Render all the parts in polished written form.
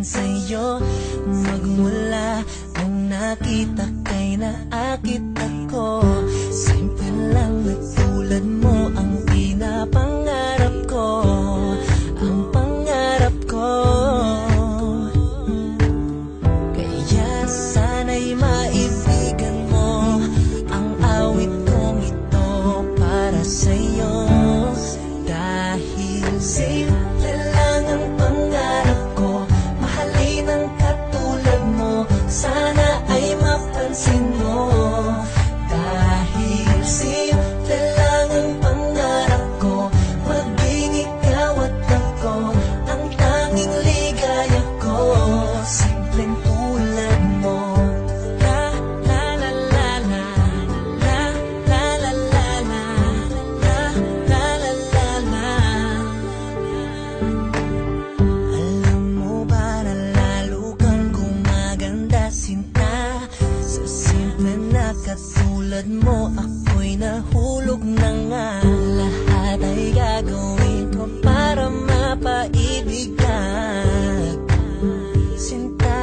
sa'yo. Magmula nung nakita kay naakit ako. Simple lang na tulad mo ang pinapangarap ko. Ang pangarap ko. Kaya sana'y maibigan mo ang awit kong ito para sa'yo. Dahil simple lang ang pangarap ko, mahalin ang katulad mo, sana ay mapansin mo. Dahil simple lang ang pangarap ko, maging ikaw at ako ang tanging ligaya ko. Simpleng tulad mo. La la la la la, la la la la la, la la la la la. Alam mo ba na lalo kang gumaganda, sinta? Sa simple na katulad mo, ako'y nahulog na nga. Lahat ay gagawin ko para mapaibig ka, sinta.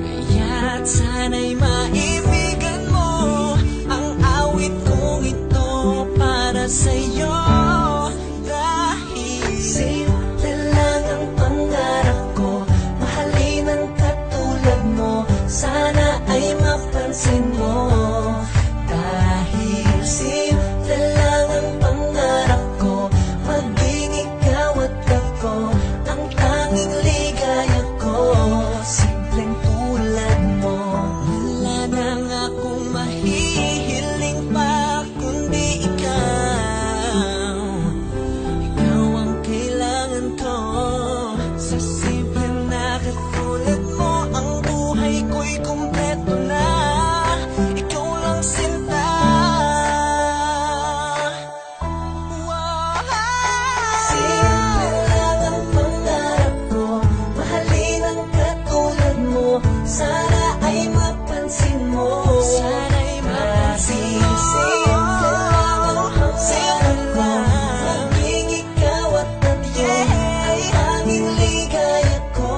Kaya't sana'y maibigan mo ang awit kong ito para sa'yo. Dahil simple lang ang pangarap ko, mahalin ang katulad mo, sana ay mapansin mo. Dahil simple lang ang pangarap ko, maging ikaw at ako ang tanging ligaya ko. Simpleng tulad mo. Wala na nga akong mahihiling pa kundi ikaw. Ikaw ang kailangan ko. Sa simple na katulad mo, ang buhay ko'y kumpleto na. Ikaw lang sinta. Wow. Simple lang ang pangarap ko, mahalin ang katulad mo, sana ay mapansin mo. Sana'y mapansin mo. Simple lang ang pangarap ko, maging ikaw at ako ang tanging ligaya ko.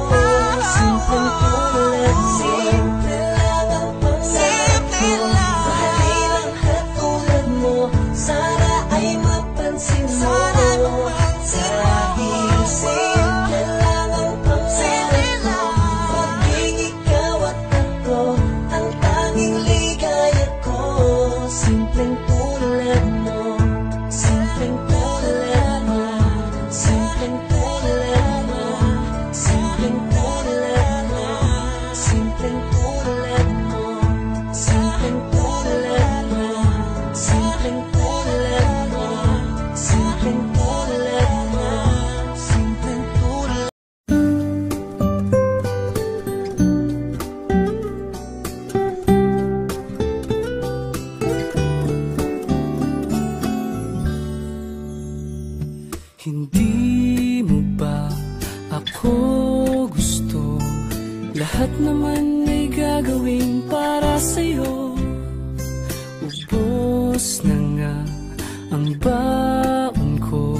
Simpleng tulad. Simple lang ang pangarap ko, mahalin ang katulad mo, sana ay mapansin mo. Dahil simple lang ang pangarap ko, maging ikaw at ako ang tanging ligaya ko. Simpleng tulad mo. Simpleng tulad mo. Simpleng tulad mo. Simpleng tulad mo. Simpleng tulad mo. Simpleng tulad mo. Simpleng tulad mo. Simpleng tulad mo. Simpleng tulad. Hindi mo ba ako gusto? Lahat naman ay gagawin para sa'yo. Ubos na nga ang baon ko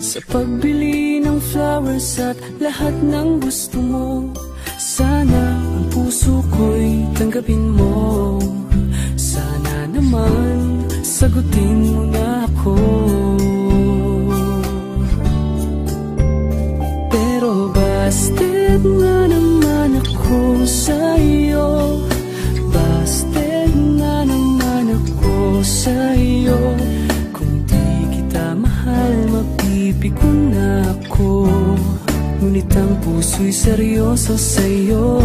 sa pagbili ng flowers at lahat ng gusto mo. Sana ang puso ko'y tanggapin mo. Sana naman sagutin mo na ako. Pero busted na naman ako sa'yo. Busted na naman ako sa'yo. Kung di kita mahal, mapipikon na ako. Ngunit ang puso'y seryoso sa'yo.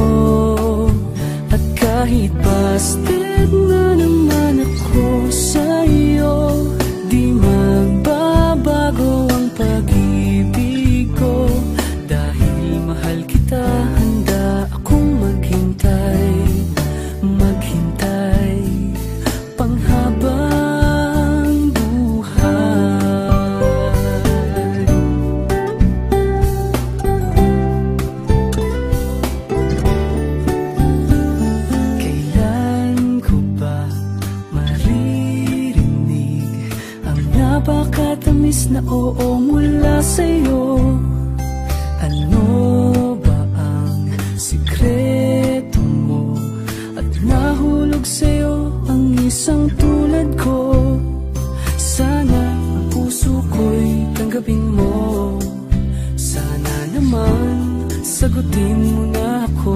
At kahit busted na naman ako sa'yo, di magbabago ang pag-ibig ko. Dahil mahal kita, handa akong maghintay. Maghintay panghabang buhay. Kailan ko ba maririnig ang napakatamis na oo mula sa'yo? sagutin mo na ako.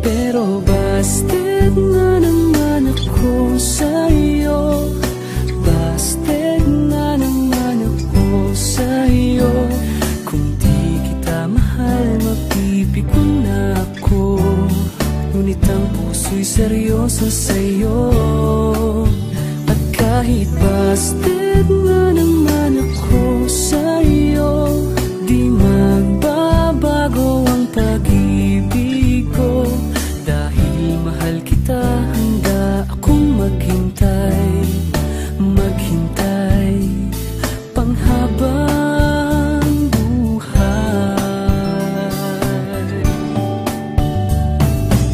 Pero busted na naman ako sa'yo, busted na naman ako sa'yo. Kung di kita mahal, mapipikon na ako. Ngunit ang puso'y seryoso sa'yo. At kahit busted na naman ako sa'yo, di magbabago ang pag-ibig ko. Dahil mahal kita, handa akong maghintay, maghintay panghabang buhay.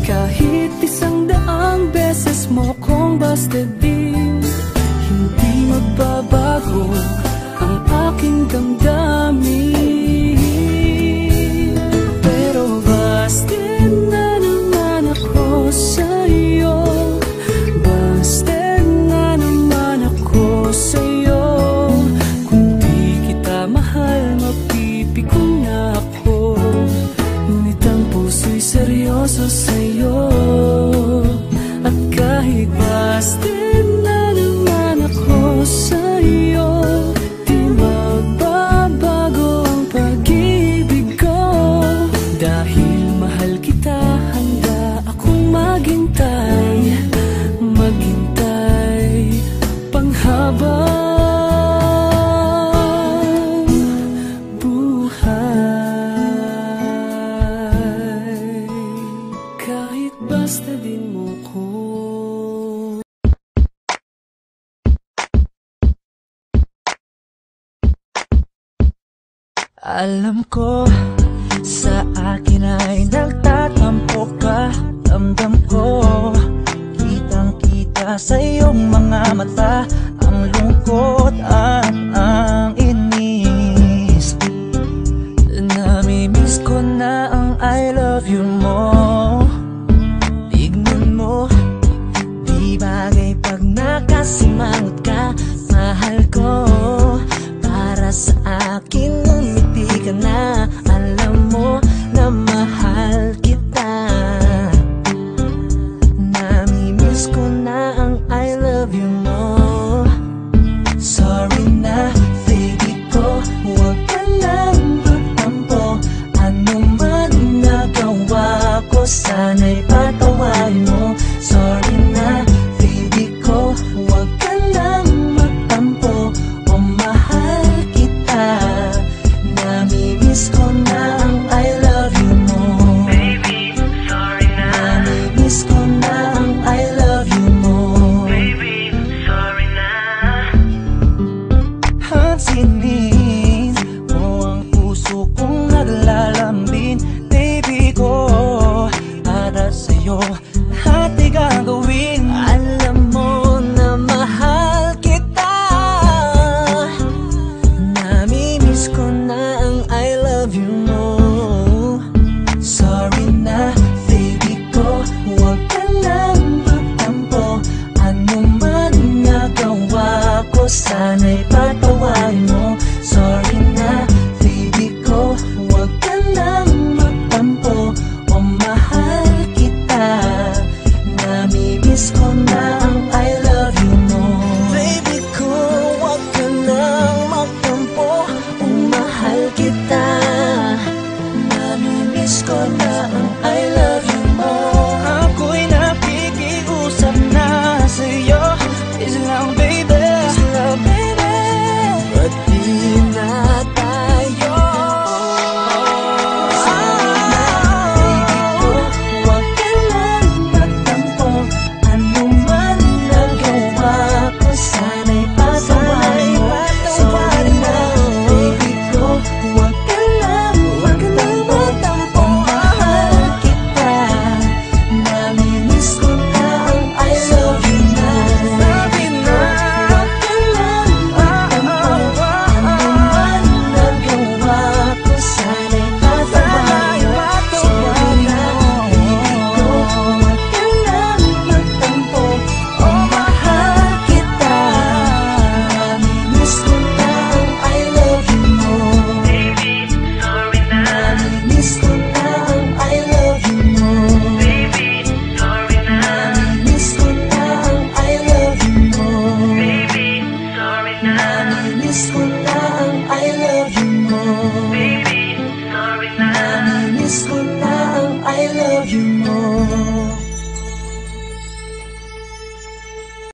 Kahit 100 beses mo kong busted din, hindi magbabago ang aking damdamin. Pero busted na naman ako sa'yo, busted na naman ako sa'yo. Kung di kita mahal, mapipikon na ako. Ngunit ang puso'y seryoso sa'yo. At kahit busted na naman ako sa'yo, di magbabago ang pag-ibig ko. Dahil mahal kita, handa akong maghintay, maghintay panghabang buhay. Kahit basta din mo ko. Alam ko, sa akin ay nagtatampo ka. Damdam ko, kitang kita sa iyong mga mata ang lungkot at